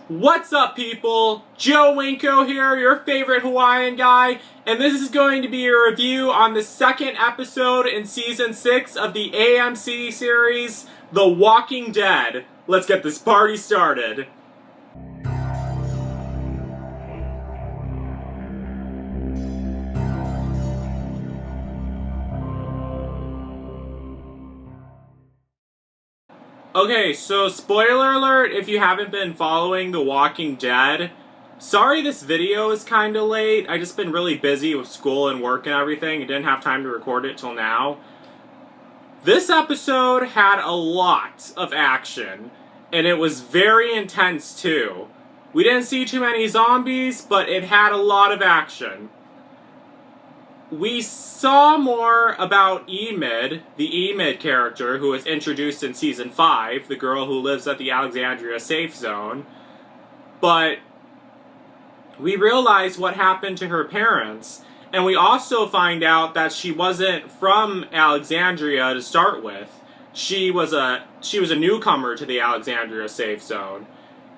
What's up, people? Joe Winko here, your favorite Hawaiian guy, and this is going to be a review on the second episode in Season 6 of the AMC series, The Walking Dead. Let's get this party started. Okay, so spoiler alert if you haven't been following The Walking Dead. Sorry this video is kinda late. I just been really busy with school and work and everything and didn't have time to record it till now. This episode had a lot of action, and it was very intense too. We didn't see too many zombies, but it had a lot of action. We saw more about Enid, the Enid character who was introduced in Season 5, the girl who lives at the Alexandria safe zone, but we realized what happened to her parents, and we also find out that she wasn't from Alexandria to start with. She was a newcomer to the Alexandria safe zone.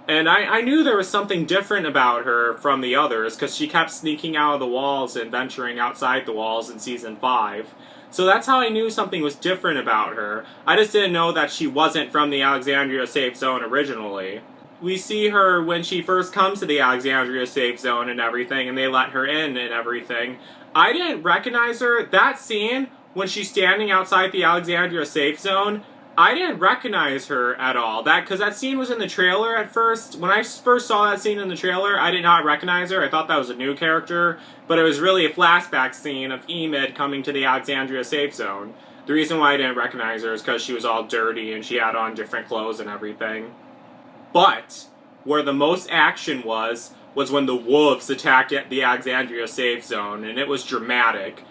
And I knew there was something different about her from the others, because she kept sneaking out of the walls and venturing outside the walls in Season 5. So that's how I knew something was different about her. I just didn't know that she wasn't from the Alexandria safe zone originally. We see her when she first comes to the Alexandria safe zone and everything, and they let her in and everything. I didn't recognize her. That scene, when she's standing outside the Alexandria safe zone, I didn't recognize her at all. Because that scene was in the trailer at first. When I first saw that scene in the trailer, I did not recognize her. I thought that was a new character. But it was really a flashback scene of Enid coming to the Alexandria safe zone. The reason why I didn't recognize her is because she was all dirty and she had on different clothes and everything. But where the most action was when the wolves attacked the Alexandria safe zone. And it was dramatic.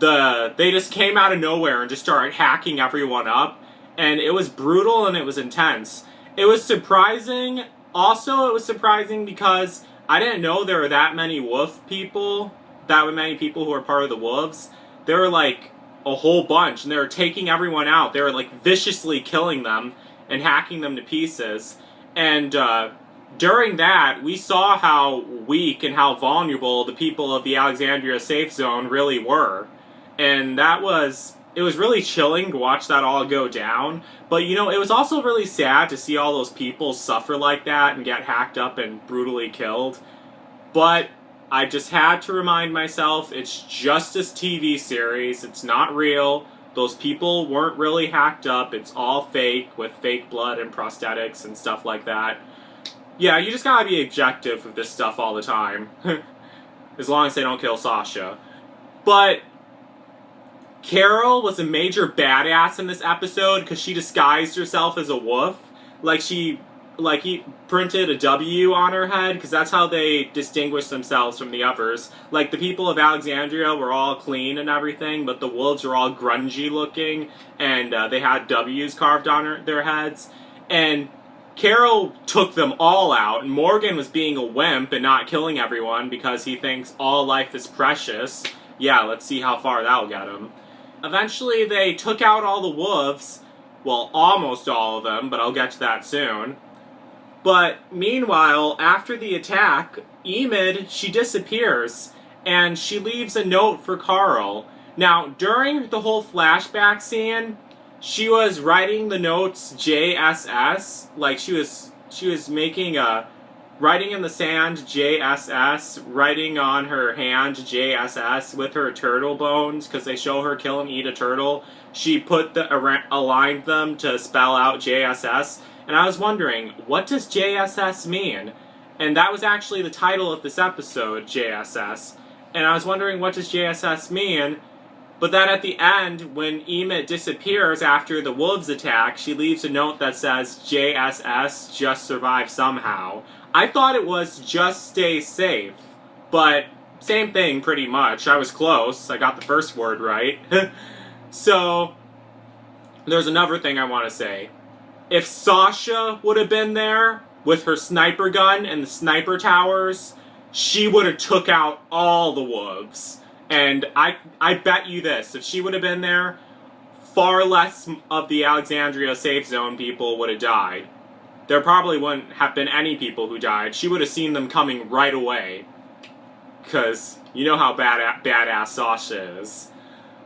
They just came out of nowhere and just started hacking everyone up. And it was brutal and it was intense. It was surprising. Also, it was surprising because I didn't know there were that many wolf people. That many people who were part of the wolves. There were like a whole bunch. And they were taking everyone out. They were like viciously killing them and hacking them to pieces. And during that, we saw how weak and how vulnerable the people of the Alexandria safe zone really were. And it was really chilling to watch that all go down, but you know, it was also really sad to see all those people suffer like that and get hacked up and brutally killed. But I just had to remind myself, it's just a TV series, it's not real, those people weren't really hacked up, it's all fake, with fake blood and prosthetics and stuff like that. Yeah, you just gotta be objective with this stuff all the time. As long as they don't kill Sasha. But Carol was a major badass in this episode because she disguised herself as a wolf. He printed a W on her head because that's how they distinguished themselves from the others. Like, the people of Alexandria were all clean and everything, but the wolves were all grungy looking, and they had W's carved on their heads. And Carol took them all out, and Morgan was being a wimp and not killing everyone because he thinks all life is precious. Yeah, let's see how far that'll get him. Eventually, they took out all the wolves. Well, almost all of them, but I'll get to that soon. But meanwhile, after the attack, Enid, she disappears, and she leaves a note for Carl. Now, during the whole flashback scene, she was writing the notes JSS, like she was making a writing in the sand, JSS, writing on her hand, JSS, with her turtle bones, because they show her kill and eat a turtle. She aligned them to spell out JSS, and I was wondering, what does JSS mean? And that was actually the title of this episode, JSS. And I was wondering, what does JSS mean? But then at the end, when Enid disappears after the wolves attack, she leaves a note that says, JSS, just survive somehow. I thought it was just stay safe, but same thing pretty much. I was close. I got the first word right. So, there's another thing I want to say. If Sasha would have been there with her sniper gun and the sniper towers, she would have took out all the wolves. And I bet you this, if she would have been there, far less of the Alexandria safe zone people would have died. there probably wouldn't have been any people who died. She would have seen them coming right away. Because you know how badass Sasha is.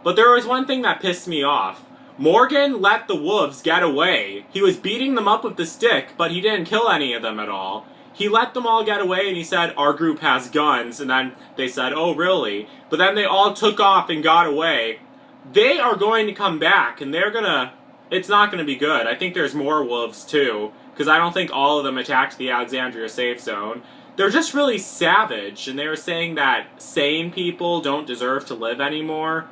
But there was one thing that pissed me off. Morgan let the wolves get away. He was beating them up with the stick, but he didn't kill any of them at all. He let them all get away and he said, our group has guns. And then they said, oh really? But then they all took off and got away. They are going to come back and they're gonna... It's not gonna be good. I think there's more wolves too. Because I don't think all of them attacked the Alexandria safe zone. They're just really savage. And they were saying that sane people don't deserve to live anymore.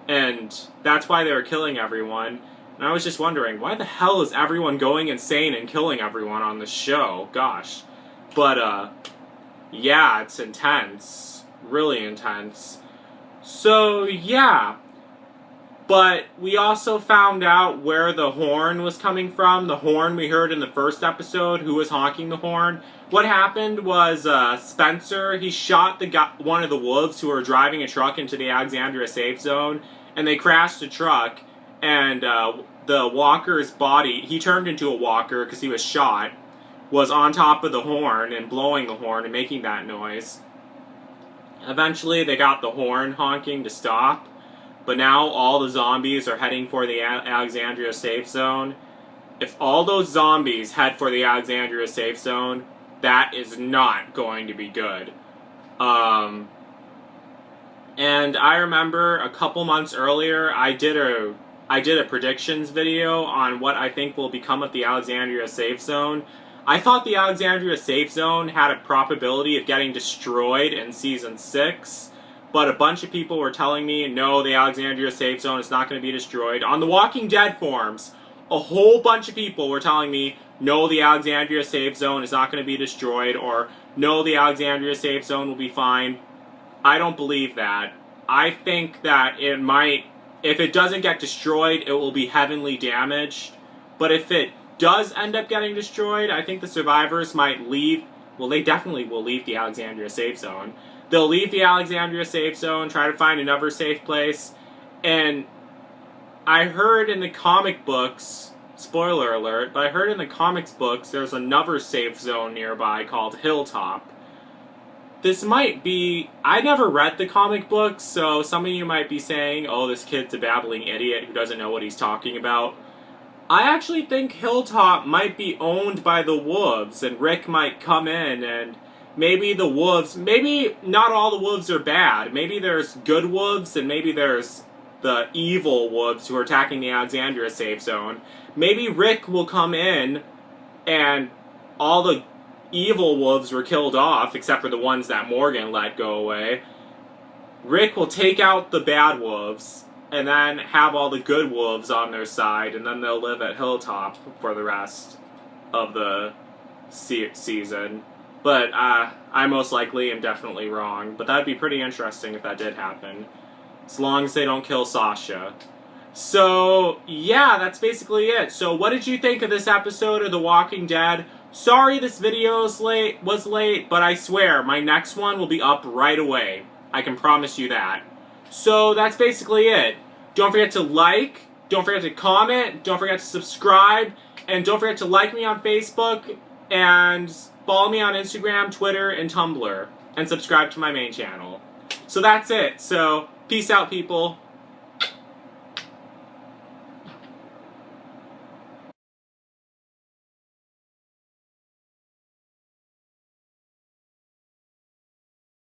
And that's why they were killing everyone. And I was just wondering, why the hell is everyone going insane and killing everyone on this show? Gosh. But, yeah, it's intense. Really intense. So, yeah. But we also found out where the horn was coming from. The horn we heard in the first episode, who was honking the horn. What happened was Spencer, he shot one of the wolves who were driving a truck into the Alexandria safe zone. And they crashed the truck. And the walker's body, he turned into a walker because he was shot, was on top of the horn and blowing the horn and making that noise. Eventually they got the horn honking to stop. But now all the zombies are heading for the Alexandria safe zone. If all those zombies head for the Alexandria safe zone, that is not going to be good. And I remember a couple months earlier, I did a predictions video on what I think will become of the Alexandria safe zone. I thought the Alexandria safe zone had a probability of getting destroyed in Season 6, but a bunch of people were telling me, no, the Alexandria safe zone is not going to be destroyed. On the Walking Dead forums, a whole bunch of people were telling me, no, the Alexandria safe zone is not going to be destroyed, or no, the Alexandria safe zone will be fine. I don't believe that. I think that it might, if it doesn't get destroyed, it will be heavily damaged. But if it does end up getting destroyed, I think the survivors might leave. Well, they definitely will leave the Alexandria safe zone. They'll leave the Alexandria safe zone, try to find another safe place. And I heard in the comic books, spoiler alert, but I heard in the comics books there's another safe zone nearby called Hilltop. This might be... I never read the comic books, so some of you might be saying, oh, this kid's a babbling idiot who doesn't know what he's talking about. I actually think Hilltop might be owned by the wolves, and Rick might come in, and maybe the wolves... Maybe not all the wolves are bad. Maybe there's good wolves, and maybe there's the evil wolves who are attacking the Alexandria safe zone. Maybe Rick will come in, and all the evil wolves were killed off, except for the ones that Morgan let go away. Rick will take out the bad wolves, and then have all the good wolves on their side, and then they'll live at Hilltop for the rest of the season. But I most likely am definitely wrong, but that'd be pretty interesting if that did happen. As long as they don't kill Sasha. So, yeah, that's basically it. So, what did you think of this episode of The Walking Dead? Sorry this video was late, but I swear, my next one will be up right away. I can promise you that. So, that's basically it. Don't forget to like, don't forget to comment, don't forget to subscribe, and don't forget to like me on Facebook, and follow me on Instagram, Twitter, and Tumblr, and subscribe to my main channel. So that's it. So, peace out, people.